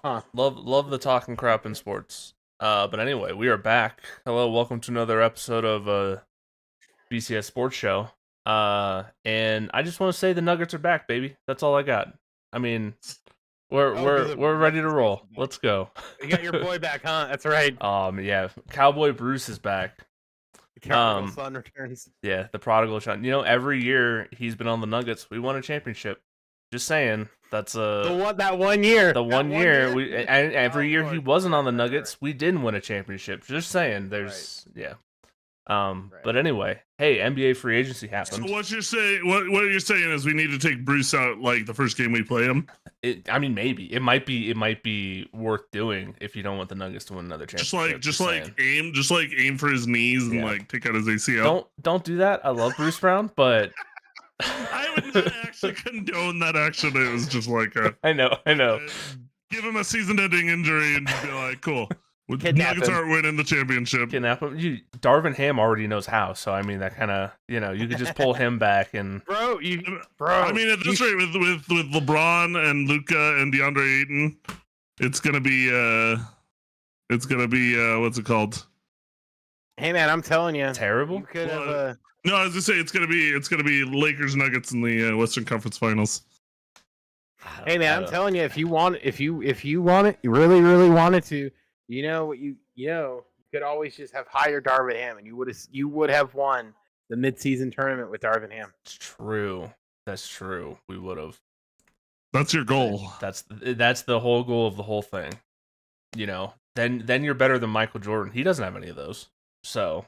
Love the talking crap in sports. But anyway, we are back. Hello, welcome to another episode of BCS Sports Show. And I just want to say the Nuggets are back, baby. That's all I got. I mean, we're ready to roll. Let's go. You got your boy back, huh? That's right. Yeah, Cowboy Bruce is back. The prodigal son returns. Yeah, the prodigal son. You know, every year he's been on the Nuggets, we won a championship. Just saying. That's that 1 year. The one year and every year he wasn't on the Nuggets, we didn't win a championship. Just saying, But anyway, hey, NBA free agency happened. So what you're saying is we need to take Bruce out like the first game we play him. Maybe it might be worth doing if you don't want the Nuggets to win another championship. Just like aim for his knees and like take out his ACL. Don't do that. I love Bruce Brown, but. I would not actually condone that action. It was just like I know. Give him a season-ending injury and be like, cool. Nuggets aren't winning the championship. Kidnap him. Darvin Ham already knows how, so I mean that kind of you could just pull him back and bro. I mean at this rate with LeBron and Luka and DeAndre Ayton, it's gonna be what's it called? Hey man, I'm telling you, terrible. You could have. No, I was gonna say it's gonna be Lakers Nuggets in the Western Conference Finals. Hey man, I'm telling you, if you want it, you really wanted to, you could always just have hired Darvin Ham, and you would have won the midseason tournament with Darvin Ham. It's true. That's true. We would have. That's your goal. That's the whole goal of the whole thing. Then you're better than Michael Jordan. He doesn't have any of those, so .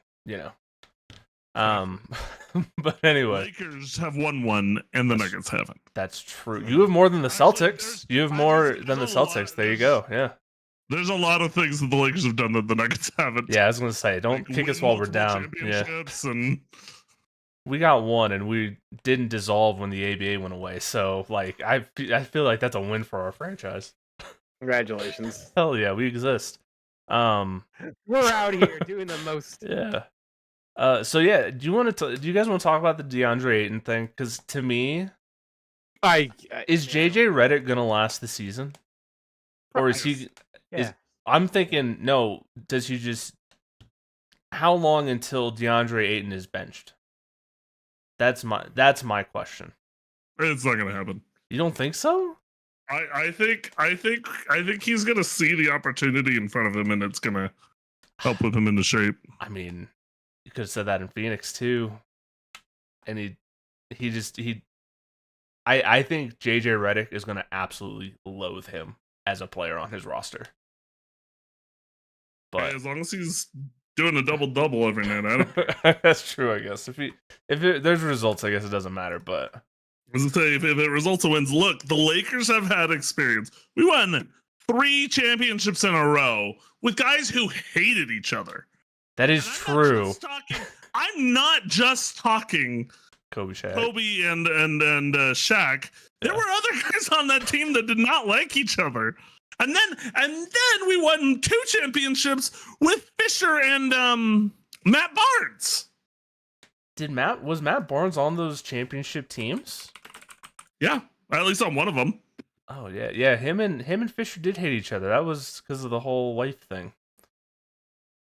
But anyway, Lakers have won one, and the Nuggets haven't. That's true. You have more than the Celtics. You have more than the Celtics. There you go. Yeah. There's a lot of things that the Lakers have done that the Nuggets haven't. Yeah, I was gonna say, don't kick us while we're down. Yeah. And we got one, and we didn't dissolve when the ABA went away. So, I feel like that's a win for our franchise. Congratulations. Hell yeah, we exist. We're out here doing the most. Yeah. So yeah, do you guys want to talk about the DeAndre Ayton thing? Because to me, is JJ Redick gonna last the season, or is he? Yeah. I'm thinking no. Does he just? How long until DeAndre Ayton is benched? That's my question. It's not gonna happen. You don't think so? I think he's gonna see the opportunity in front of him, and it's gonna help with him into shape. I mean. You could have said that in Phoenix too, and I think JJ Redick is going to absolutely loathe him as a player on his roster. But as long as he's doing a double every night, that's true. I guess if there's results, I guess it doesn't matter. But as I say, if it results in wins, look, the Lakers have had experience. We won 3 championships in a row with guys who hated each other. That is true. I'm not just talking Kobe and Shaq. There were other guys on that team that did not like each other. And then we won 2 championships with Fisher and Matt Barnes. Was Matt Barnes on those championship teams? Yeah, at least on one of them. Oh yeah. Him and Fisher did hate each other. That was because of the whole wife thing.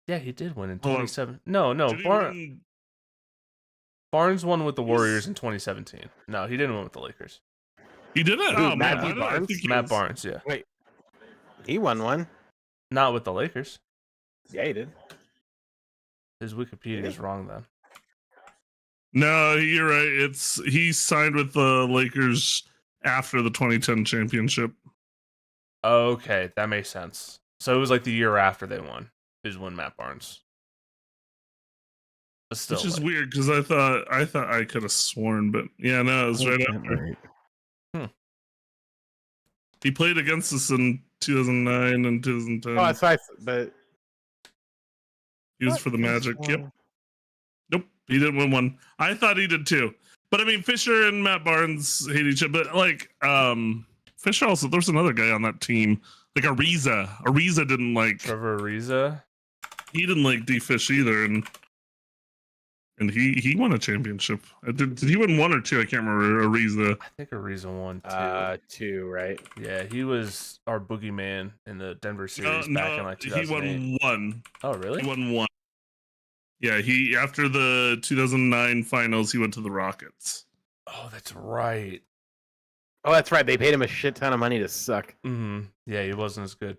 Yeah, he did win in 2017. No, Barnes won with the Warriors in 2017. No, he didn't win with the Lakers. He didn't? Oh, man. Matt Barnes, yeah. Wait. He won one. Not with the Lakers. Yeah, he did. His Wikipedia is wrong then. No, you're right. He signed with the Lakers after the 2010 championship. Okay, that makes sense. So it was like the year after they won. Is when Matt Barnes. But still, which is weird because I thought I could have sworn, but yeah, no, it was right after. Right. He played against us in 2009 and 2010. Oh, that's right, but he was for the Magic. Yep. Nope, he didn't win one. I thought he did too, but I mean, Fisher and Matt Barnes hate each other. But Fisher also, there's another guy on that team, like Ariza. Ariza didn't like Trevor Ariza. He didn't like D-Fish either, and And he won a championship. Did he win 1 or 2? I can't remember. Ariza. I think Ariza won 2, right? Yeah, he was our boogeyman in the Denver series back in like he 2008. won 1. Oh, really? He won 1. Yeah, he after the 2009 finals, he went to the Rockets. Oh, that's right. Oh, that's right. They paid him a shit ton of money to suck. Mm-hmm. Yeah, he wasn't as good.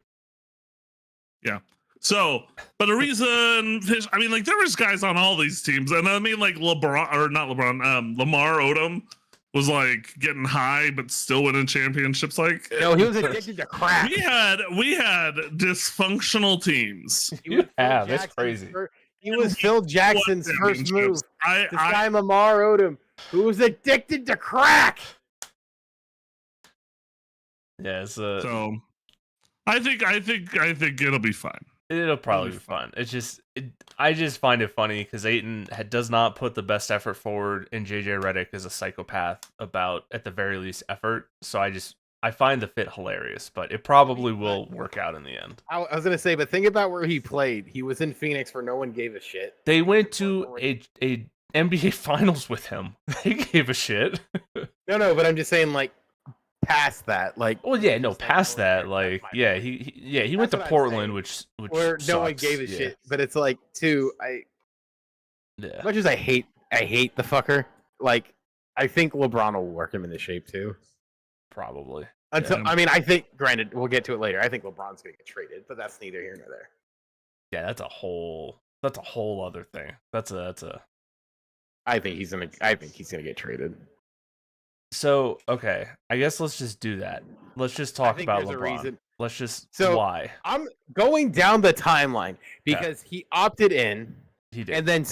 Yeah. So, but Ariza and Fish, I mean, like, there was guys on all these teams. And I mean, like, Lamar Odom was, like, getting high, but still winning championships. Like, no, he was addicted to crack. We had dysfunctional teams. Yeah, that's crazy. He was Phil Jackson's first move. This guy, Lamar Odom, who was addicted to crack. Yeah, so I think it'll be fine. It'll probably be fun. I just find it funny because Ayton does not put the best effort forward, and JJ Redick is a psychopath about, at the very least, effort. So I find the fit hilarious, but it probably will work out in the end. I was gonna say, but think about where he played. He was in Phoenix, where no one gave a shit. They went to a NBA Finals with him. They gave a shit. No, but I'm just saying, like, past that, like, well, yeah, no, past that, like, yeah, he went to Portland, which where sucks. No one gave a shit. But it's like, too, as much as I hate the fucker, like, I think LeBron will work him into shape too. Probably. I mean, I think, granted, we'll get to it later. I think LeBron's gonna get traded, but that's neither here nor there. Yeah, that's a whole other thing. That's a. I think he's gonna get traded. So, okay, I guess let's just do that. Let's just talk about LeBron. Let's just why. I'm going down the timeline because he opted in. He did. And then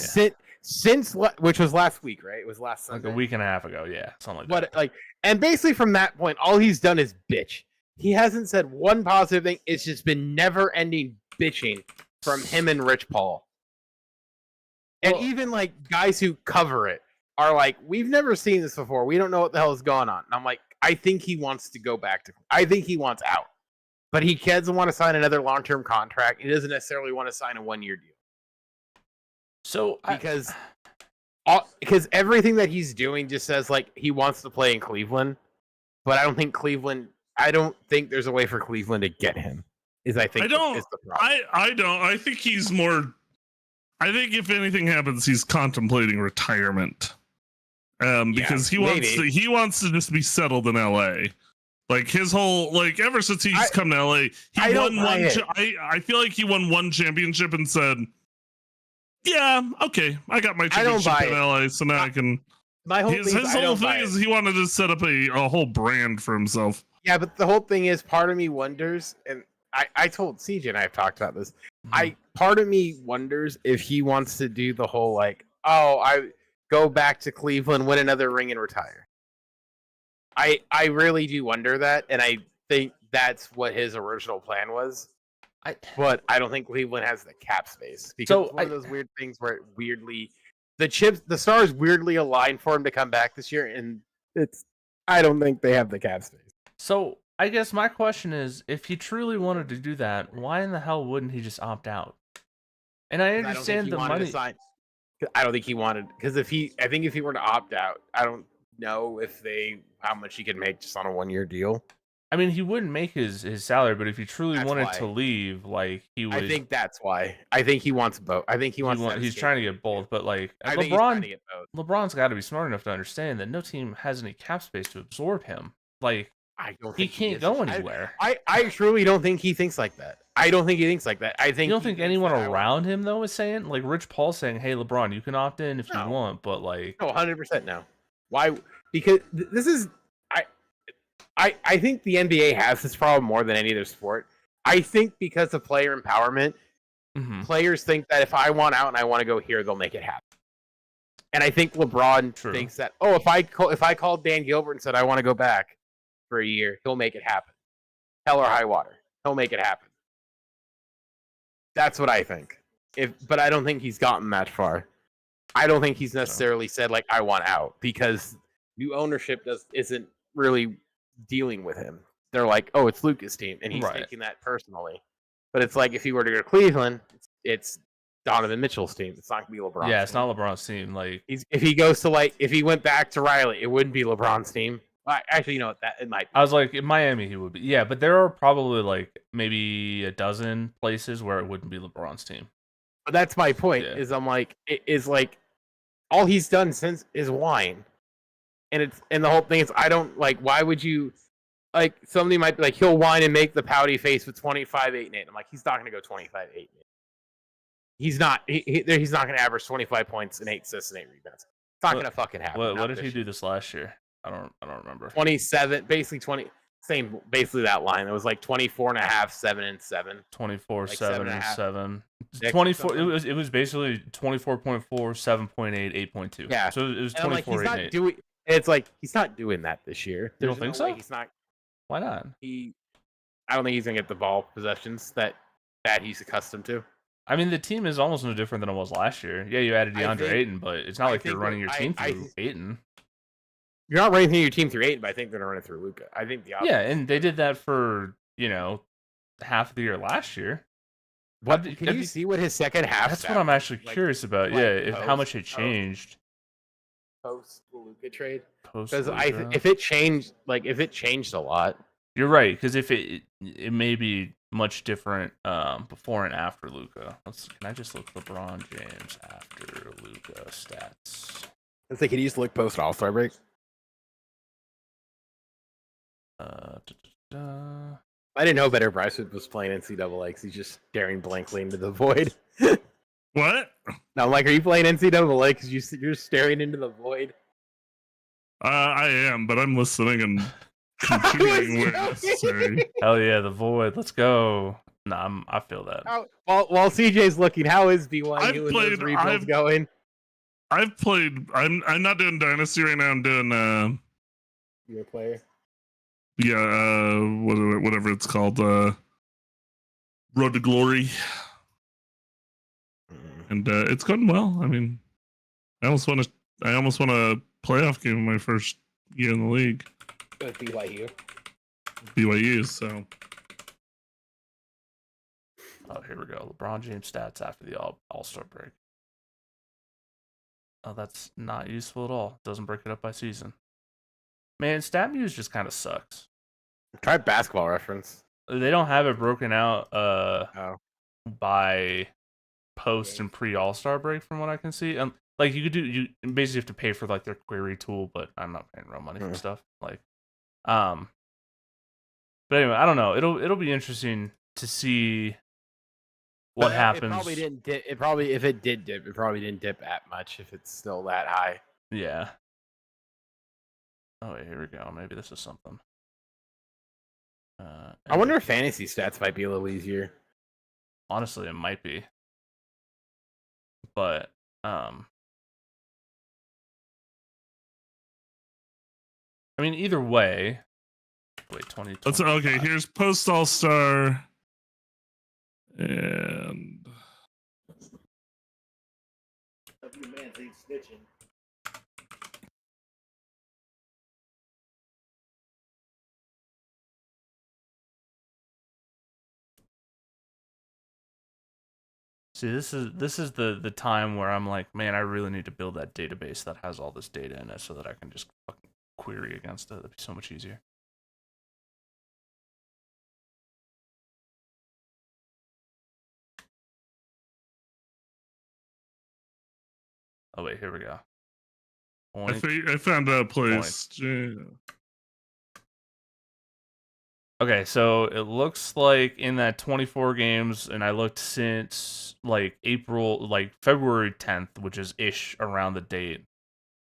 since which was last week, right? It was last Sunday. Like a week and a half ago, yeah, something like that. And basically from that point, all he's done is bitch. He hasn't said one positive thing. It's just been never-ending bitching from him and Rich Paul. And even like guys who cover it are like, we've never seen this before. We don't know what the hell is going on. And I'm like, I think he wants to go back to. I think he wants out, but he doesn't want to sign another long-term contract. He doesn't necessarily want to sign a 1-year deal. So because everything that he's doing just says like he wants to play in Cleveland, but I don't think there's a way for Cleveland to get him. Is the problem. I don't. I think he's more. I think if anything happens, he's contemplating retirement. Because he wants to just be settled in LA. Like his whole ever since he's come to LA, he won one. I feel like he won one championship and said, "Yeah, okay, I got my championship in LA, so now I can." His whole thing is he wanted to set up a whole brand for himself. Yeah, but the whole thing is, part of me wonders, and I told CJ and I've talked about this. Part of me wonders if he wants to do the whole I go back to Cleveland, win another ring, and retire. I really do wonder that, and I think that's what his original plan was. But I don't think Cleveland has the cap space because it's one of those weird things where the stars weirdly align for him to come back this year, and I don't think they have the cap space. So I guess my question is, if he truly wanted to do that, why in the hell wouldn't he just opt out? And I understand the money. I don't think he wanted, because I think if he were to opt out, I don't know how much he could make just on a 1-year deal. I mean, he wouldn't make his salary, but if he truly wanted to leave, he would. I think that's why. I think he wants both. I think he's trying to get both, but LeBron's got to be smart enough to understand that no team has any cap space to absorb him. He can't go anywhere. I truly don't think he thinks like that. I don't think he thinks like that. I think you don't think anyone around him though is saying, like Rich Paul saying, "Hey, LeBron, you can opt in if you want," but no, 100% no. Why? Because this is I think the NBA has this problem more than any other sport. I think because of player empowerment, players think that if I want out and I want to go here, they'll make it happen. And I think LeBron thinks that, if I called Dan Gilbert and said I want to go back for a year, he'll make it happen. Hell or high water, he'll make it happen. That's what I think. But I don't think he's gotten that far. I don't think he's necessarily said I want out, because new ownership isn't really dealing with him. They're like, oh, it's Luka's team, and he's taking that personally. But it's like if he were to go to Cleveland, it's Donovan Mitchell's team. It's not gonna be LeBron's. Yeah, it's team. not LeBron's team. Like if he goes to if he went back to Riley, it wouldn't be LeBron's team. Actually, you know what? That it might be. I was like, in Miami, he would be. Yeah, but there are probably like maybe a dozen places where it wouldn't be LeBron's team. But that's my point. Yeah. Is I'm like, it is like all he's done since is whine, and the whole thing is I don't like. Why would you? Like somebody might be like he'll whine and make the pouty face with 25, 8, and 8. I'm like, he's not going to go 25, 8, and 8. He's not. He's not going to average 25 points and 8 assists and 8 rebounds. It's not going to fucking happen. What did he do this last year? I don't remember. 27, basically 20. Same, basically that line. It was like 24 and a half, 7 and 7. 24, like 7 and 7. 6 24. It was basically 24.4, 7.8, 8.2. Yeah. So it was And 24, like, 8, and 8. It's like he's not doing that this year. You don't think so? He's not. Why not? I don't think he's gonna get the ball possessions that he's accustomed to. I mean, the team is almost no different than it was last year. Yeah, you added DeAndre Ayton, but it's not like you're running your team through Ayton. You're not running through your team through Ayton, but I think they're gonna run it through Luka. I think the yeah, and they did that for half of the year last year. Can you see what his second half? That's what I'm actually curious about. How much it changed post the Luka trade. Because if it changed a lot. You're right, because if it may be much different before and after Luka. Can I just look LeBron James after Luka stats? Let's say, can you just look post All-Star break? I didn't know better. Bryce was playing NCAA because he's just staring blankly into the void. What? No, I'm like, are you playing NCAA because you're staring into the void? I am, but I'm listening and continuing where necessary. Hell yeah, the void. Let's go. Nah, I feel that. While CJ's looking, how is BYU and those rebuilds going? I've played. I'm not doing Dynasty right now. I'm doing. You're a player. Yeah, whatever it's called, Road to Glory, and it's going well. I mean, I almost won a playoff game in my first year in the league. With BYU, so. Oh, here we go. LeBron James stats after the All-Star break. Oh, that's not useful at all. Doesn't break it up by season. Man, StatMuse just kind of sucks. Try Basketball Reference. They don't have it broken out by post and pre All-Star break from what I can see. Like you basically have to pay for like their query tool, but I'm not paying real money for stuff. Like but anyway, I don't know. It'll be interesting to see what happens. It probably didn't dip. If it did dip, it probably didn't dip that much if it's still that high. Yeah. Oh wait, here we go. Maybe this is something. I wonder if fantasy stats might be a little easier. Honestly, it might be. But I mean, either way. Wait, 2020. Okay, here's post All-Star. And see, this is the time where I'm like, man, I really need to build that database that has all this data in it so that I can just fucking query against it. That'd be so much easier. Oh wait, here we go. I found a place. Okay, so it looks like in that 24 games, and I looked since like February 10th, which is ish around the date.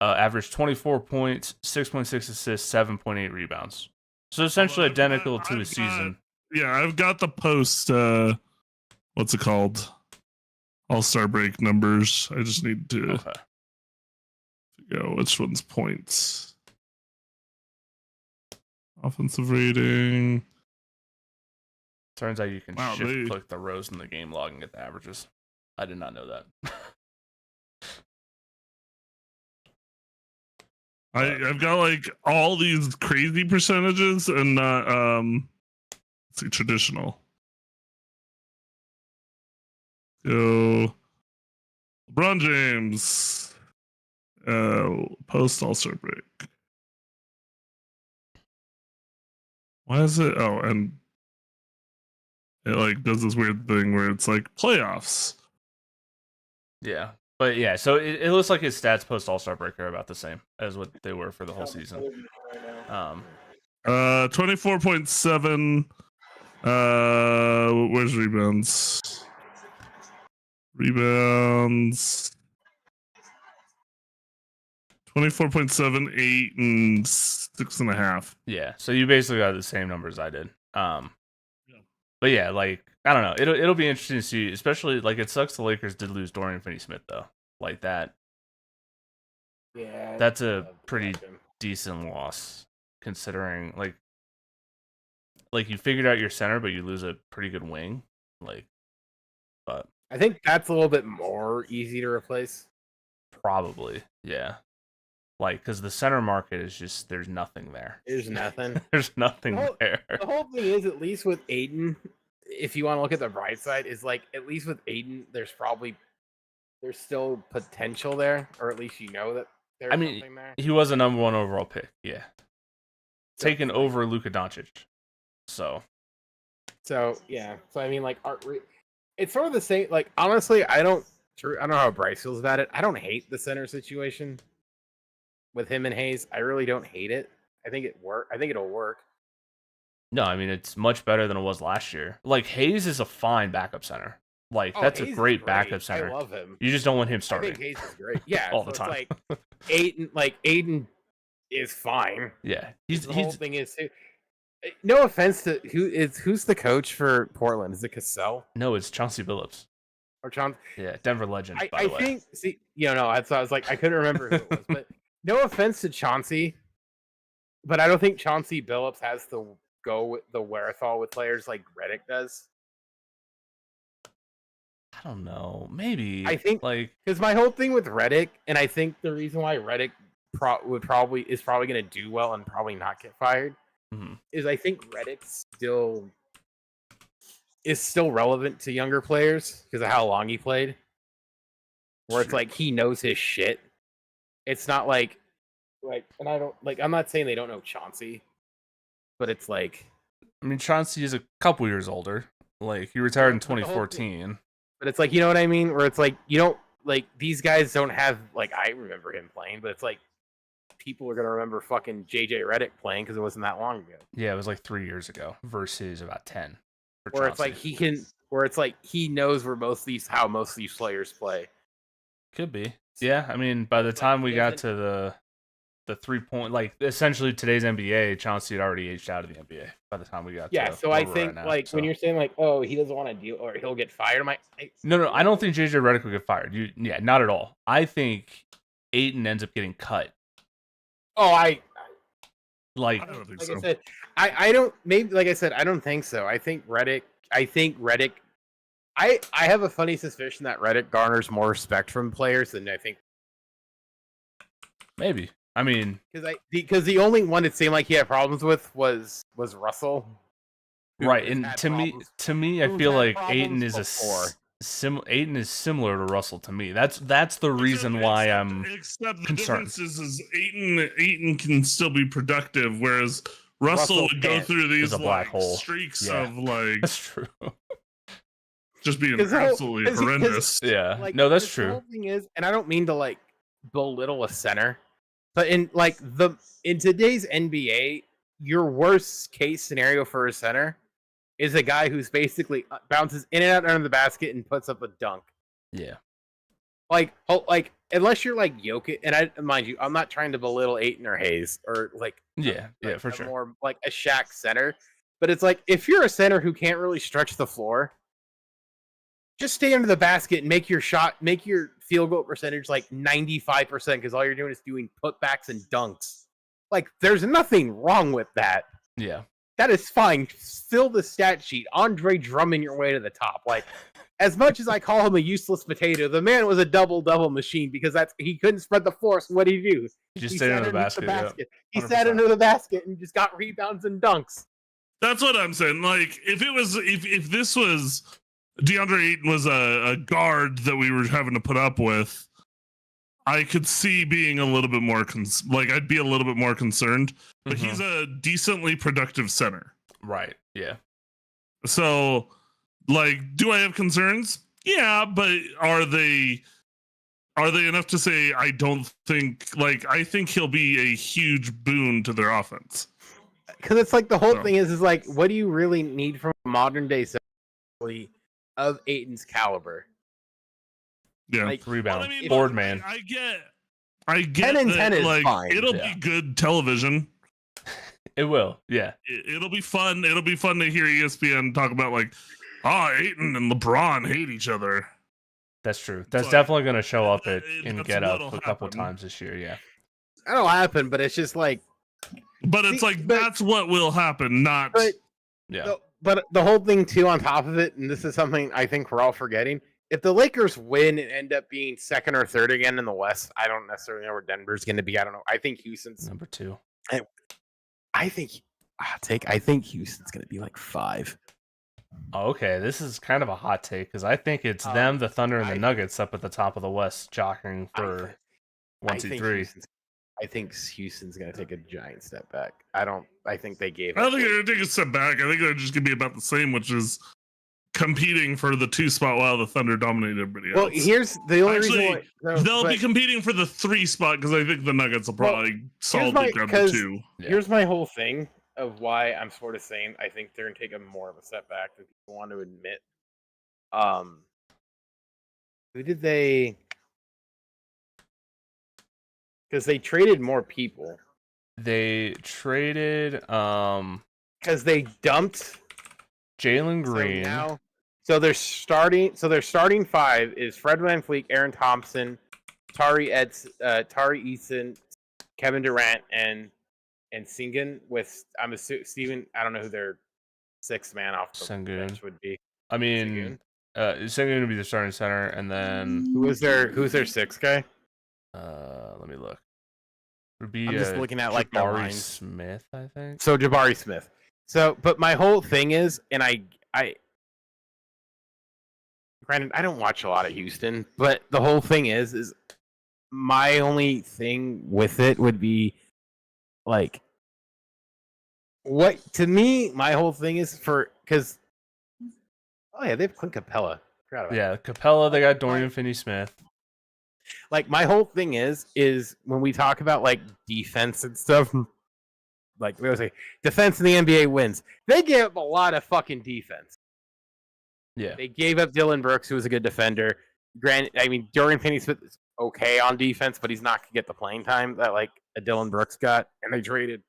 Averaged 24 points, 6.6 assists, 7.8 rebounds. So essentially identical to his season. Yeah, I've got the post. What's it called? All-Star break numbers. I just need to go. Which one's points? Offensive rating. Turns out you can click the rows in the game log and get the averages. I did not know that. I've got like all these crazy percentages and not traditional. Go LeBron James, post All-Star break. Why is it? Oh, and it like does this weird thing where it's like playoffs. Yeah. But yeah, so it looks like his stats post All-Star break are about the same as what they were for the whole season. 24.7. Where's rebounds? Rebounds. 24.7, 8, and 6.5. Yeah, so you basically got the same numbers I did. But yeah, like I don't know, it'll be interesting to see, especially like it sucks the Lakers did lose Dorian Finney-Smith though, like that. Yeah, that's a pretty decent loss considering like you figured out your center, but you lose a pretty good wing, like. But I think that's a little bit more easy to replace. Probably, yeah. Like, because the center market is just, there's nothing there. There's nothing. There's nothing there. The whole thing is, at least with Aiden, if you want to look at the bright side, is like, at least with Aiden, there's still potential there, or at least you know that there's something there. He was a number 1 overall pick, yeah. Taken over Luka Doncic. So, yeah. So, I mean, like, it's sort of the same. Like, honestly, I don't know how Bryce feels about it. I don't hate the center situation with him and Hayes. I really don't hate it. I think it'll work. No, I mean, it's much better than it was last year. Like, Hayes is a fine backup center. Like, that's Hayes a great backup center. I love him. You just don't want him starting. I think Hayes is great. Yeah, all the time. It's like Aiden is fine. Yeah, the whole thing is. No offense to who's the coach for Portland? Is it Cassell? No, it's Chauncey Billups. Or Chauncey? Yeah, Denver legend. I think. See, that's why I was like, I couldn't remember who it was. But no offense to Chauncey, but I don't think Chauncey Billups has the wherewithal with players like Redick does. I don't know. Maybe I think because my whole thing with Redick, and I think the reason why Redick is probably going to do well and probably not get fired. Mm-hmm. Is I think Redick is still relevant to younger players because of how long he played. Where it's like he knows his shit. It's not like, and I don't like. I'm not saying they don't know Chauncey, but it's like, I mean, Chauncey is a couple years older. Like he retired in 2014. But it's like, you know what I mean? Where it's like you don't like these guys don't have like I remember him playing, but it's like. People are gonna remember fucking JJ Redick playing because it wasn't that long ago. Yeah, it was like 3 years ago versus about 10. Where it's like he knows how most of these players play. Could be. Yeah, I mean, by the time we got to the 3-point, like essentially today's NBA, Chauncey had already aged out of the NBA by the time we got. Yeah, so I think when you're saying like, oh, he doesn't want to deal or he'll get fired. No, I don't think JJ Redick will get fired. Not at all. I think Ayton ends up getting cut. Oh, I don't think so. I said, I don't. Maybe like I said, I don't think so. I think Redick. I have a funny suspicion that Redick garners more respect from players than I think. Maybe. I mean, because the only one it seemed like he had problems with was Russell. Right, and to me, I feel like Ayton is Ayton is similar to Russell to me. That's the reason why I'm except the concerned. difference is Ayton can still be productive, whereas Russell would go through these black hole streaks of like that's true. Just being absolutely horrendous. Yeah, like, no, that's true. The whole thing is, and I don't mean to like belittle a center, but in today's NBA, your worst case scenario for a center is a guy who's basically bounces in and out under the basket and puts up a dunk. Yeah. Like unless you're like Jokic, and mind you, I'm not trying to belittle Ayton or Hayes or for sure. More like a Shaq center, but it's like if you're a center who can't really stretch the floor, just stay under the basket and make your field goal percentage like 95% because all you're doing is doing putbacks and dunks. Like there's nothing wrong with that. Yeah. That is fine. Fill the stat sheet. Andre Drummond your way to the top. Like, as much as I call him a useless potato, the man was a double-double machine because he couldn't spread the floor. So what did he do? He just stayed under the basket. Yep. He sat under the basket and just got rebounds and dunks. That's what I'm saying. Like, if this was DeAndre Ayton was a guard that we were having to put up with, I could see being a little bit more I'd be a little bit more concerned. But he's a decently productive center. Right. Yeah. So, do I have concerns? Yeah, but are they enough to say I don't think I think he'll be a huge boon to their offense? Because it's the whole thing is what do you really need from a modern day center of Ayton's caliber? Yeah, rebound, board man. I get 10 and 10 is fine. It'll be good television. It will, yeah. It'll be fun. It'll be fun to hear ESPN talk about Ayton and LeBron hate each other. That's true. That's definitely going to show up in Get Up a couple times this year. Yeah, that'll happen, but it's just But it's that's what will happen. Not. But the whole thing too, on top of it, and this is something I think we're all forgetting. If the Lakers win and end up being second or third again in the West, I don't necessarily know where Denver's going to be. I don't know. I think Houston's number 2. I think Houston's going to be 5. Oh, okay, this is kind of a hot take because I think it's them, the Thunder, and the Nuggets up at the top of the West, jockeying for 1, 2, 3. I think Houston's going to take a giant step back. I think they gave. I don't think they're going to take a step back. I think they're just going to be about the same, which is competing for the 2 spot while the Thunder dominated everybody else. Well, here's the only reason why, they'll be competing for the 3 spot because I think the Nuggets will probably solidly grab the 2. Yeah. Here's my whole thing of why I'm sort of saying I think they're going to take a more of a step back than people want to admit. Who did they? Because they traded more people. They traded because they dumped Jalen Green. So their starting 5 is Fred VanVleet, Aaron Thompson, Tari Eason, Kevin Durant, and Sengun with I'm assuming Steven. I don't know who their 6th man off the bench would be. I mean, Sengun would be the starting center, and then who's their 6th guy? Let me look. It would be I'm just looking at Jabari Smith, I think. So Jabari Smith. So, but my whole thing is, and I granted I don't watch a lot of Houston, but the whole thing is my only thing with it would be what to me my whole thing is because they have Clint Capella. Capella. They got Dorian Finney-Smith. My whole thing is when we talk about defense and stuff, we always say defense in the NBA wins. They gave up a lot of fucking defense. Yeah, they gave up Dylan Brooks, who was a good defender. Granted, I mean Dorian Finney-Smith is okay on defense, but he's not gonna get the playing time that a Dylan Brooks got. And they traded.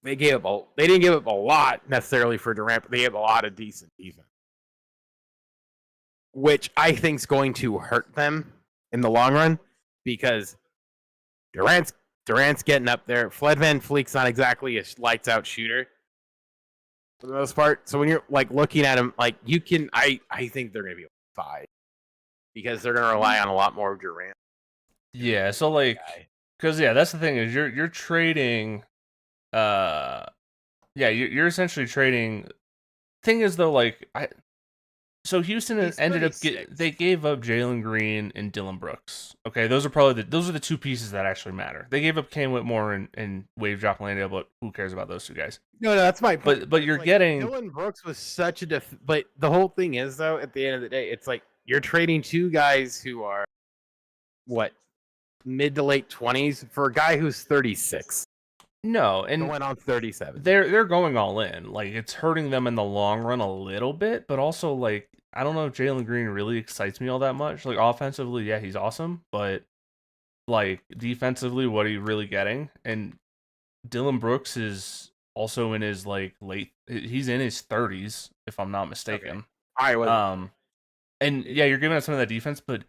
They didn't give up a lot necessarily for Durant, but they gave a lot of decent defense, which I think is going to hurt them in the long run because Durant's getting up there. Fred VanVleet's not exactly a lights out shooter for the most part. So when you're looking at him, you can, I think they're going to be 5 because they're going to rely on a lot more of Durant. Yeah. So because that's the thing is you're trading, you're essentially trading. Thing is though, so Houston ended up they gave up Jalen Green and Dylan Brooks. Okay, those are the 2 pieces that actually matter. They gave up Kane Whitmore and Wave Jock Landale, but who cares about those 2 guys? No, that's my point. But you're getting Dylan Brooks was such a but the whole thing is though at the end of the day, it's you're trading 2 guys who are mid to late 20s for a guy who's 36. No, and went on 37. They're going all in. It's hurting them in the long run a little bit, but also I don't know if Jalen Green really excites me all that much. Offensively, yeah, he's awesome, but defensively, what are you really getting? And Dylan Brooks is also in his he's in his 30s if I'm not mistaken. Okay. I was and yeah, you're giving us some of that defense, but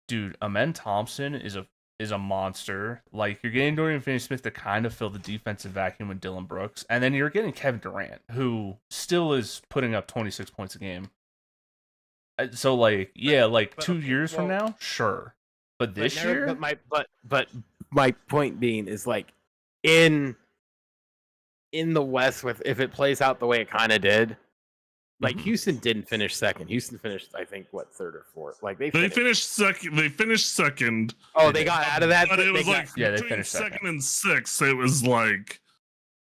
dude, Amen Thompson is a monster. You're getting Dorian Finney-Smith to kind of fill the defensive vacuum with Dylan Brooks, and then you're getting Kevin Durant, who still is putting up 26 points a game. So 2 years from now, sure, but this year. But my point being is in the West, with if it plays out the way it kind of did, Like Houston didn't finish second. Houston finished, I think, third or fourth. Like they finished second. They finished second. Oh, they got out of that. But it was they between finished second and sixth. It was like.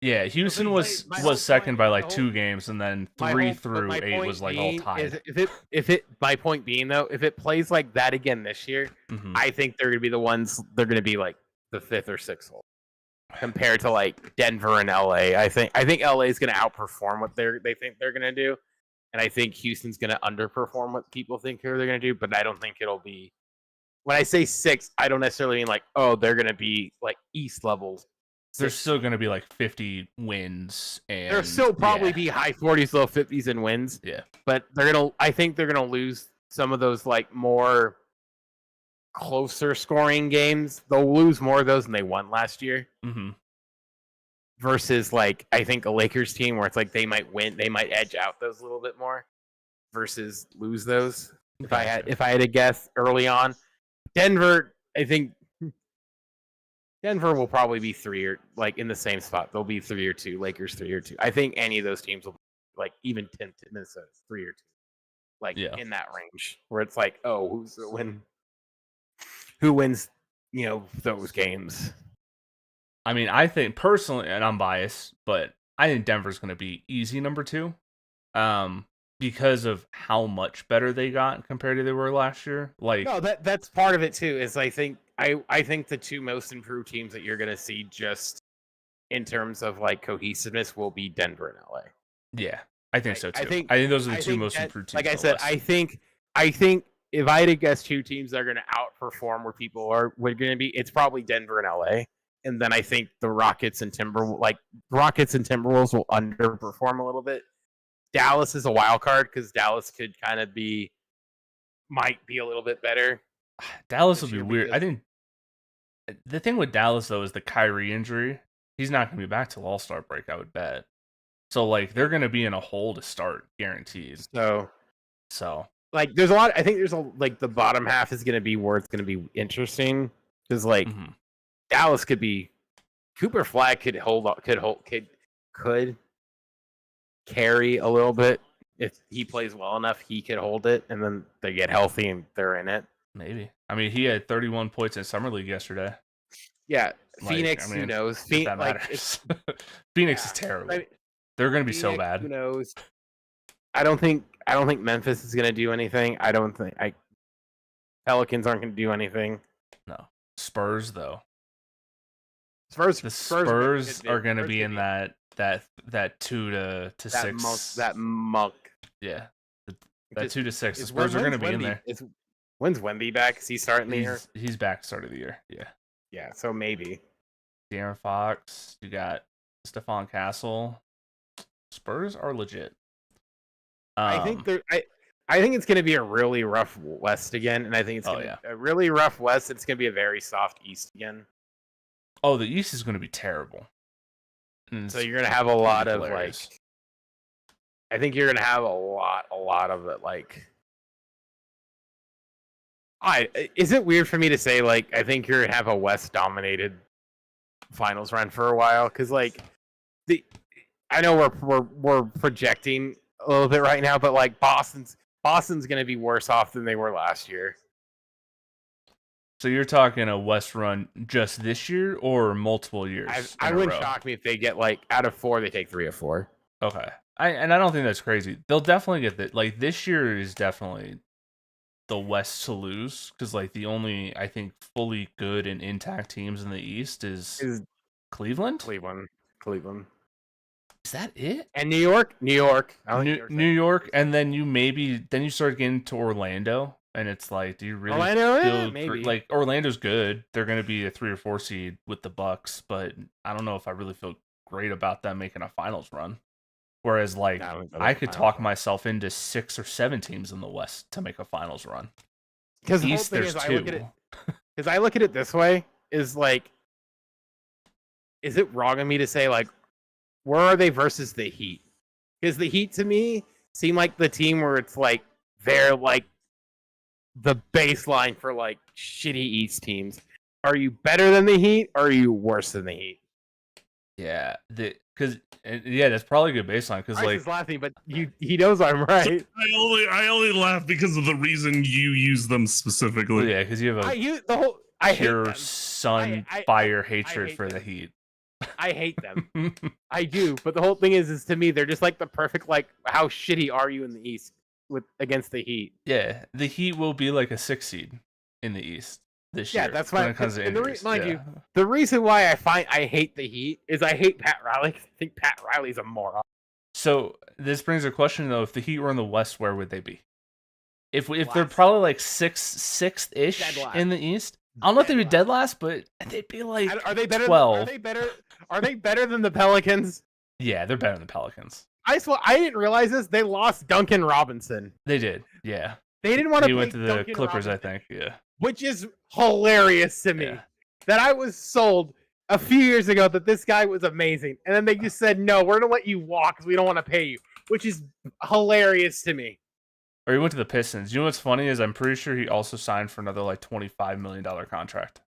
Yeah, Houston was second by like 2 games, and then 3 through 8 was like all tied. My point being though, if it plays like that again this year, I think they're gonna be the ones. They're gonna be like the 5th or 6th hole compared to like Denver and LA. I think LA is gonna outperform what they think they're gonna do, and I think Houston's gonna underperform what people think they're gonna do. But I don't think it'll be. When I say 6, I don't necessarily mean like they're gonna be like East levels. They're still going to be like 50 wins, and they'll still probably be high 40s, low 50s in wins. Yeah, but I think they're gonna lose some of those like more closer scoring games. They'll lose more of those than they won last year. Versus like I think a Lakers team where it's like they might win, they might edge out those a little bit more, versus lose those. If I had to guess early on, Denver, I think. Denver will probably be 3 or like in the same spot. They'll be 3 or 2. Lakers 3 or 2. I think any of those teams will like even Minnesota 3 or 2, like in that range where it's like, who wins, those games. I mean, I think personally, and I'm biased, but I think Denver's going to be easy number 2, because of how much better they got compared to they were last year. Like, no, that's part of it too. Is I think the 2 most improved teams that you're going to see just in terms of like cohesiveness will be Denver and LA. Yeah, I think so too. I think those are the 2 most improved teams. Like I said, I think if I had to guess 2 teams that are going to outperform where people are going to be, it's probably Denver and LA. And then I think the Rockets and Timberwolves will underperform a little bit. Dallas is a wild card because Dallas could kind of might be a little bit better. Dallas will be weird. I think the thing with Dallas though is the Kyrie injury. He's not going to be back till All-Star break, I would bet. So like they're going to be in a hole to start, guaranteed. So like there's a lot. I think there's the bottom half is going to be where it's going to be interesting because like Dallas could be Cooper Flag could carry a little bit if he plays well enough. He could hold it, and then they get healthy and they're in it. Maybe. I mean, he had 31 points in Summer League yesterday. Yeah, Phoenix. Who knows? Phoenix is terrible. They're going to be so bad. Who knows? I don't think Memphis is going to do anything. Pelicans aren't going to do anything. No. Spurs though. Spurs are going to be in that 2 to 6. That monk. Yeah. That 2 to 6. The Spurs are going to be in there. When's Wemby back? Is he starting the year? He's back start of the year. Yeah. Yeah, so maybe. De'Aaron Fox. You got Stephon Castle. Spurs are legit. I think it's going to be a really rough West again, and I think it's going to be a really rough West. It's going to be a very soft East again. Oh, the East is going to be terrible. So you're going to have a lot of I think you're going to have a lot of it like. Is it weird for me to say I think you're going to have a West dominated finals run for a while because I know we're projecting a little bit right now, but Boston's going to be worse off than they were last year. So you're talking a West run just this year or multiple years? I wouldn't shock me if they get out of 4, they take 3 or 4. Okay, I don't think that's crazy. They'll definitely get that. This year is definitely the West to lose because the only I think fully good and intact teams in the East is Cleveland. Is that it? And New York. New York, and then you start getting to Orlando, and it's do you really Orlando? Maybe. Orlando's good. They're going to be a 3 or 4 seed with the Bucks, but I don't know if I really feel great about them making a finals run. Whereas I could talk myself into 6 or 7 teams in the West to make a finals run. Because East, there's 2. Because I look at it this way: is it wrong of me to say where are they versus the Heat? Because the Heat to me seem like the team where it's they're the baseline for shitty East teams. Are you better than the Heat or are you worse than the Heat? Yeah, that's probably a good baseline because Bryce like is laughing, but he knows I'm right. I only laugh because of the reason you use them specifically. yeah, because you have a I pure hate them. sun I fire hate hatred for the them. Heat. I hate them. I do, but the whole thing is to me they're just like the perfect like how shitty are you in the East against the Heat? Yeah, the Heat will be like a 6 seed in the East this year. That's when why. it comes to injuries. Mind you, the reason why I hate the Heat is I hate Pat Riley. I think Pat Riley's a moron. So this brings a question though: if the Heat were in the West, where would they be? If they're probably like sixth ish in the East, I don't know if they'd be dead last, but they'd be like are they better? 12. Are they better than the Pelicans? Yeah, they're better than the Pelicans. I didn't realize this. They lost Duncan Robinson. They did. Yeah. They didn't want to. He play went to the Duncan Clippers, Robinson, I think. Yeah. which is hilarious to me. Yeah. That I was sold a few years ago that this guy was amazing, and then they just said, "No, we're gonna let you walk because we don't want to pay you," which is hilarious to me. Or he went to the Pistons. You know what's funny is I'm pretty sure he also signed for another like $25 million contract.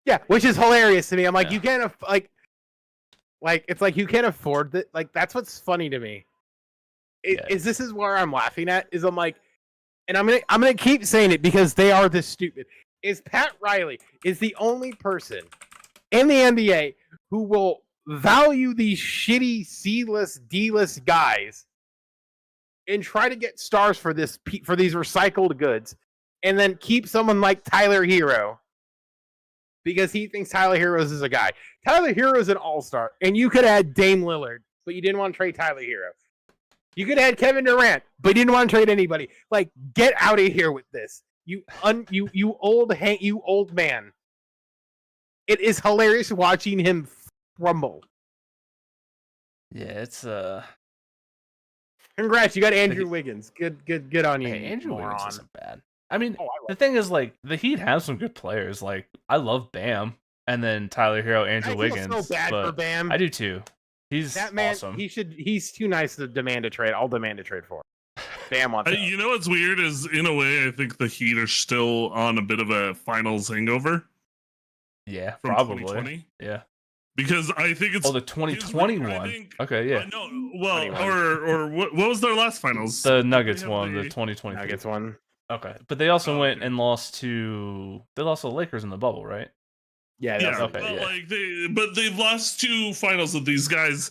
Yeah, which is hilarious to me. I'm like, Yeah. you can't like it's like you can't afford that. Like that's what's funny to me. This is where I'm laughing at. Is I'm like, and I'm gonna keep saying it because they are this stupid. Is Pat Riley is the only person in the NBA who will value these shitty C-list, D-list guys and try to get stars for these recycled goods, and then keep someone like Tyler Hero because he thinks Tyler Hero is a guy. Tyler Hero is an all-star, and you could add Dame Lillard, but you didn't want to trade Tyler Hero. You could add Kevin Durant, but you didn't want to trade anybody. Like, get out of here with this. You old man. It is hilarious watching him crumble. Yeah, it's Congrats, you got Andrew Wiggins. Good on you. Hey, Andrew moron. Wiggins isn't bad. I mean, the thing is, like, the Heat have some good players. Like, I love Bam, and then Tyler Hero, Andrew Wiggins. So bad for Bam. I do too. He's that man. Awesome. He's too nice to demand a trade. I'll demand a trade for him. Bam wants. You know what's weird is, in a way, I think the Heat are still on a bit of a finals hangover. Yeah, from probably. 2020. Yeah. Because I think it's the 2021. Okay, yeah. No, well, or what was their last finals? The Nuggets won the 2020. Nuggets won. Okay, but they also went and lost to the Lakers in the bubble, right? Yeah. Okay. But they've lost 2 finals with these guys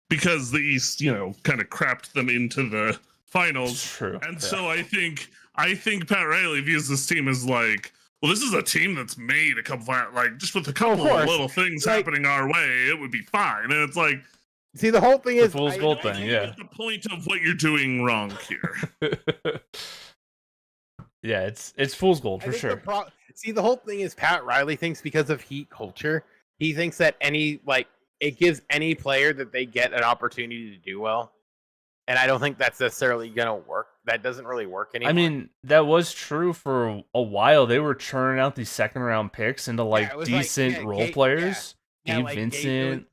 because the East, kind of crapped them into the finals. It's true. And so I think Pat Riley views this team as like, well, this is a team that's made a couple, just with a couple of little things happening our way, it would be fine. And it's like, see, the whole thing is fool's gold thing. Yeah, the point of what you're doing wrong here. Yeah, it's fool's gold for sure. See, the whole thing is Pat Riley thinks because of Heat culture, he thinks that it gives any player that they get an opportunity to do well. And I don't think that's necessarily going to work. That doesn't really work anymore. I mean, that was true for a while. They were churning out these second-round picks into decent role players. Gabe Vincent,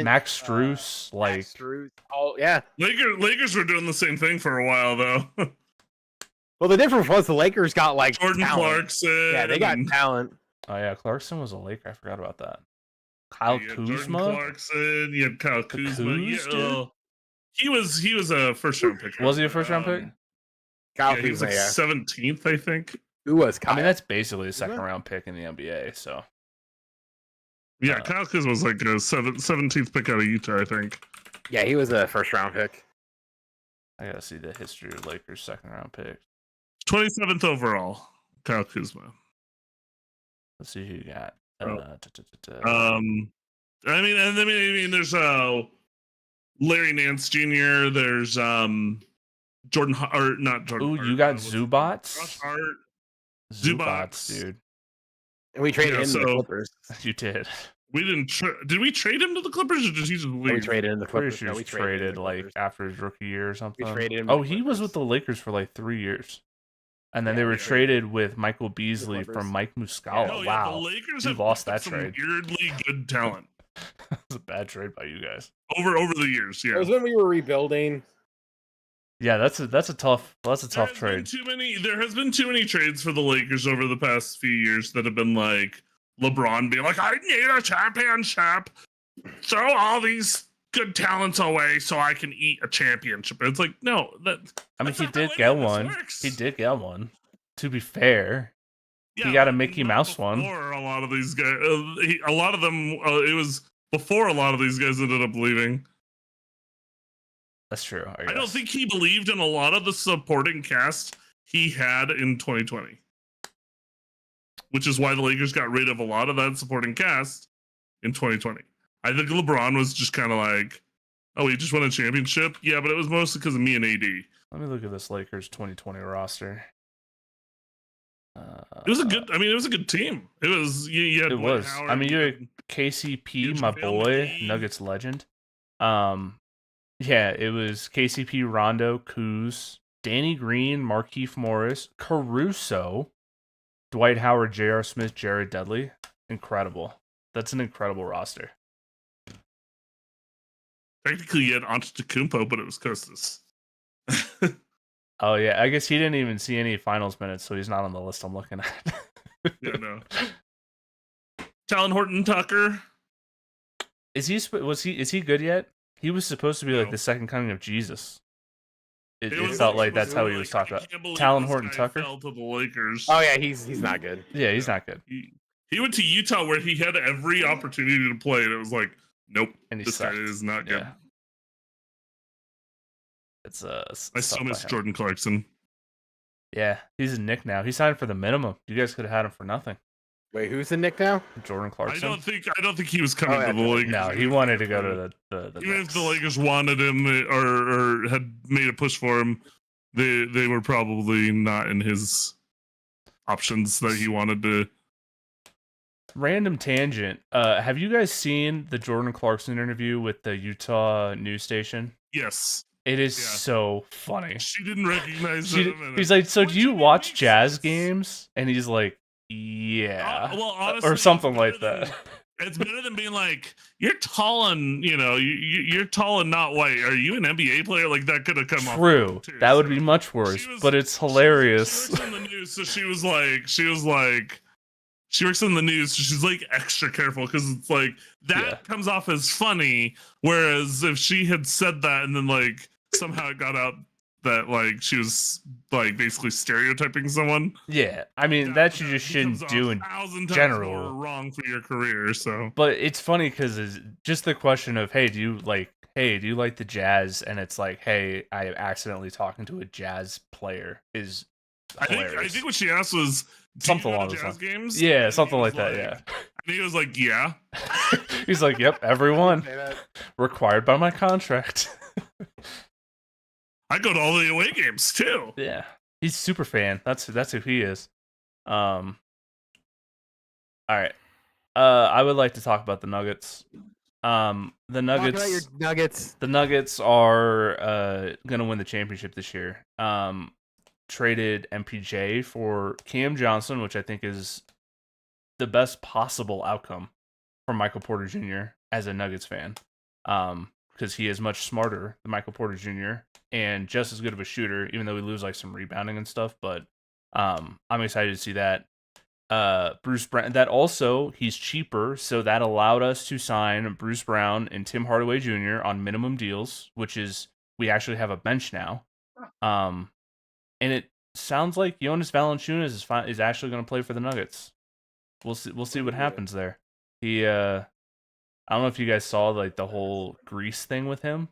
Max Strus, Lakers were doing the same thing for a while, though. Well, the difference was the Lakers got Jordan talent. Clarkson. Yeah, they got talent. Oh yeah, Clarkson was a Laker. I forgot about that. Kyle Kuzma. Jordan Clarkson. You had Kyle Kuzma. He was a first round pick. Was he a first round pick? Kyle he was Kuzma, 17th, I think. Who was Kyle? I mean, that's basically a second round pick in the NBA. So. Yeah, Kyle Kuzma was like a 17th pick out of Utah, I think. Yeah, he was a first round pick. I gotta see the history of Lakers second round pick. 27th overall, Kyle Kuzma. Let's see who you got. I mean, there's Larry Nance Jr. There's Jordan, or not Jordan. Ooh, you got Zubats. Zubats, dude. And we traded him to the Clippers. You did. We didn't. Did we trade him to the Clippers, or did he just leave? We traded him to the Clippers. Pretty sure we traded after his rookie year or something. We traded him. He was with the Lakers for 3 years. And then they were traded with Michael Beasley from Mike Muscala. Wow. The Lakers have lost that some trade. Weirdly good talent. That was a bad trade by you guys. Over the years, yeah. It was when we were rebuilding. Yeah, that's a tough trade. There has been too many trades for the Lakers over the past few years that have been like LeBron being like, I need a championship. throw all these good talents away so I can eat a championship. It's like, no, he did get one. He did get one. To be fair, he got a Mickey Mouse one. A lot of these guys, a lot of them, it was before a lot of these guys ended up leaving. That's true. I don't think he believed in a lot of the supporting cast he had in 2020, which is why the Lakers got rid of a lot of that supporting cast in 2020. I think LeBron was just kind of like, oh, he just won a championship? Yeah, but it was mostly because of me and AD. Let me look at this Lakers 2020 roster. It was a good team. It was. You had Howard, I mean, you had KCP, my boy, Nuggets legend. Yeah, it was KCP, Rondo, Kuz, Danny Green, Markieff Morris, Caruso, Dwight Howard, J.R. Smith, Jared Dudley. Incredible. That's an incredible roster. Technically, you had Antetokounmpo, but it was Kostas. Oh, yeah. I guess he didn't even see any finals minutes, so he's not on the list I'm looking at. Yeah, no. Talon Horton Tucker. Is he good yet? He was supposed to be like the second coming of Jesus. It felt like that's how he was talked about. Talon Horton Tucker fell to the Lakers. Oh yeah, he's not good. Yeah, he's not good. He went to Utah where he had every opportunity to play, and it was like, nope, and this guy is not good. Yeah. It's I still miss Jordan Clarkson. Yeah, he's a Knick now. He signed for the minimum. You guys could have had him for nothing. Wait, who's the Knick now? Jordan Clarkson. I don't think he was coming to the Lakers. No, he wanted to go to the even Knicks. if the Lakers wanted him or had made a push for him, they were probably not in his options that he wanted to. Random tangent. Have you guys seen the Jordan Clarkson interview with the Utah news station? Yes. It is so funny. She didn't recognize him. He's like, so do you watch Jazz games? And he's like, yeah. Well, honestly, or something like that. It's better than being like, you're tall and, you're tall and not white. Are you an NBA player? Like, that could have come off. True. That would be much worse, but it's hilarious. She works in the news, so she was like, she works in the news, so she's like extra careful because it's like, that comes off as funny. Whereas if she had said that and then like somehow it got out that like she was like basically stereotyping someone. Yeah, I mean that you just shouldn't do in general. More wrong for your career. So, but it's funny because it's just the question of, hey, do you like the Jazz? And it's like, hey, I am accidentally talking to a Jazz player. Is hilarious. I think what she asked was something along those lines. Games? Yeah, something like that. Yeah. And he was like, yeah. He's like, yep, everyone required by my contract. I go to all the away games too. Yeah, he's super fan. That's who he is. All right. I would like to talk about the Nuggets. The Nuggets. Talk about your Nuggets. The Nuggets are gonna win the championship this year. Traded MPJ for Cam Johnson, which I think is the best possible outcome for Michael Porter Jr. as a Nuggets fan. Because he is much smarter than Michael Porter Jr. and just as good of a shooter, even though we lose like some rebounding and stuff. But I'm excited to see that. Bruce Brown, that also he's cheaper, so that allowed us to sign Bruce Brown and Tim Hardaway Jr. on minimum deals, which is we actually have a bench now. And it sounds like Jonas Valanciunas is actually going to play for the Nuggets. We'll see what happens there. He I don't know if you guys saw like the whole Greece thing with him,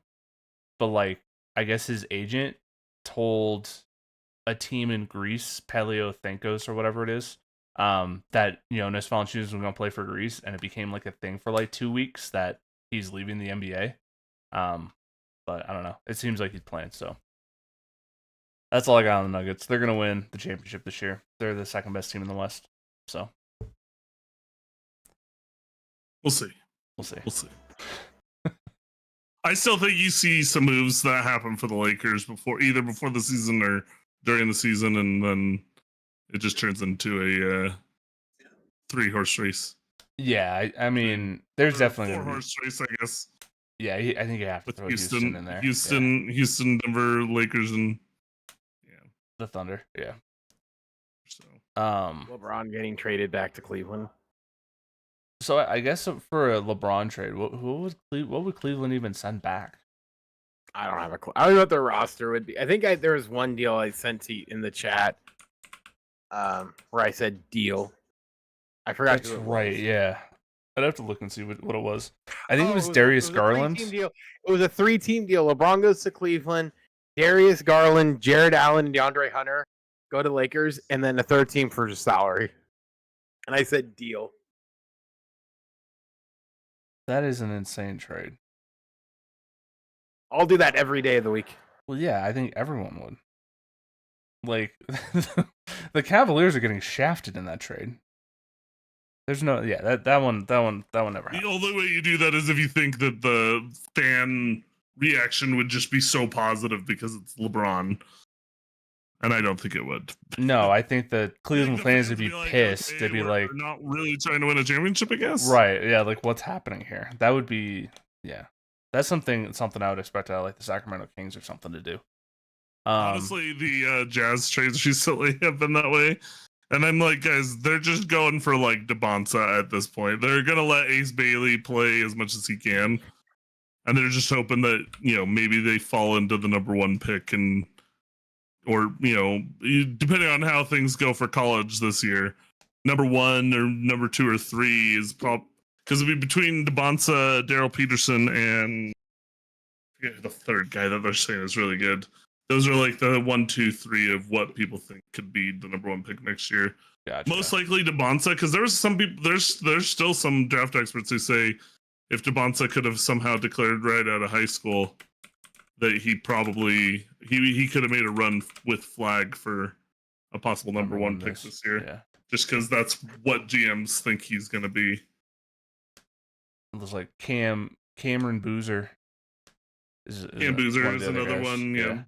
but like I guess his agent told a team in Greece, Paleothenkos or whatever it is, that Jonas Valanciunas was going to play for Greece, and it became like a thing for like 2 weeks that he's leaving the NBA. But I don't know. It seems like he's playing, so that's all I got on the Nuggets. They're going to win the championship this year. They're the second best team in the West, so we'll see. We'll see. I still think you see some moves that happen for the Lakers before the season or during the season, and then it just turns into a 3-horse race. Yeah, I mean, there's definitely 4-horse race, I guess. Yeah, I think you have to throw Houston in there. Houston, Denver, Lakers, and the Thunder. Yeah. So, LeBron getting traded back to Cleveland. So I guess for a LeBron trade, what would Cleveland even send back? I don't have a clue. I don't know what their roster would be. I think there was one deal I sent to you in the chat, where I said deal. I forgot. That's right. Yeah, I'd have to look and see what it was. I think it was It Darius was Garland. A 3-team deal. It was a 3-team deal. LeBron goes to Cleveland. Darius Garland, Jared Allen, and DeAndre Hunter go to Lakers, and then a third team for just salary. And I said deal. That is an insane trade. I'll do that every day of the week. Well, yeah, I think everyone would. Like, the Cavaliers are getting shafted in that trade. There's no, yeah, that one never happened. The only way you do that is if you think that the fan reaction would just be so positive because it's LeBron. And I don't think it would. No, I think the Cleveland fans would be like, pissed. okay, They'd be like, we're not really trying to win a championship, I guess. Right, yeah, like what's happening here? That would be, yeah. That's something I would expect out of like the Sacramento Kings or something to do. Honestly, the Jazz trades recently have been that way. And I'm like, guys, they're just going for like DeBonsa at this point. They're gonna let Ace Bailey play as much as he can, and they're just hoping that maybe they fall into the number 1 pick, and or depending on how things go for college this year, number 1 or number 2 or 3 is probably because it'll be between DeBonsa, Daryl Peterson, and the third guy that they're saying is really good. Those are like the 1, 2, 3 of what people think could be the number 1 pick next year. Gotcha. Most likely DeBonsa, because there's some people. There's still some draft experts who say if DeBonsa could have somehow declared right out of high school, that he probably he could have made a run with flag for a possible number 1 pick this year. Yeah. Just because that's what GMs think he's going to be. It was like Cameron Boozer. Cam Boozer is another one. Yeah.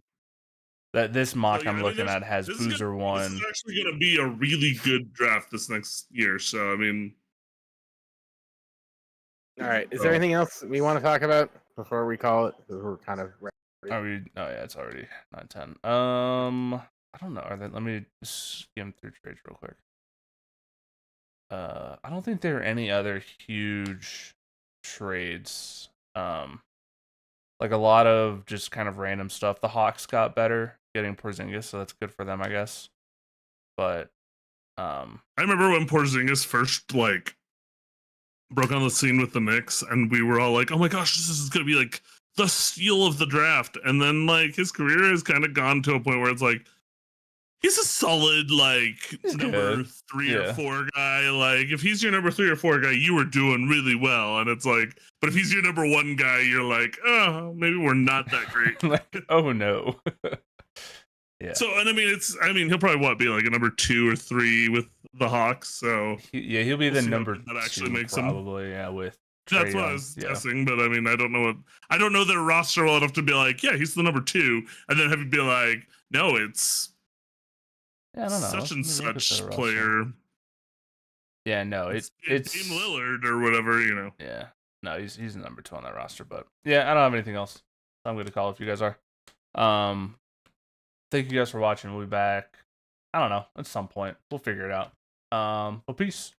That this mock I'm looking at has Boozer 1. This is actually going to be a really good draft this next year. So I mean, all right. Is there anything else we want to talk about before we call it? Because we're kind of. Are we? Oh yeah, it's already 9:10. I don't know. Let me skim through trades real quick. I don't think there are any other huge trades. Like a lot of just kind of random stuff. The Hawks got better getting Porzingis, so that's good for them, I guess. But I remember when Porzingis first broke on the scene with the Knicks, and we were all like, "Oh my gosh, this is gonna be like the steal of the draft." And then his career has kind of gone to a point where it's like he's a solid number 3 or 4 guy. Like if he's your number 3 or 4 guy, you were doing really well. And it's like, but if he's your number 1 guy, you're like, oh, maybe we're not that great. like, oh no. Yeah. So, and I mean, he'll probably be like a number 2 or 3 with the Hawks. So he'll be the number that actually 2 makes probably. Yeah, with that's what I was guessing, but I mean, I don't know their roster well enough to be like, yeah, he's the number 2, and then have you be like, no, it's I don't know. Such and such player. Yeah, no, it's Dame Lillard or whatever, Yeah, no, he's number 2 on that roster, but yeah, I don't have anything else. So I'm going to call if you guys are. Thank you guys for watching. We'll be back. I don't know, at some point. We'll figure it out. But peace.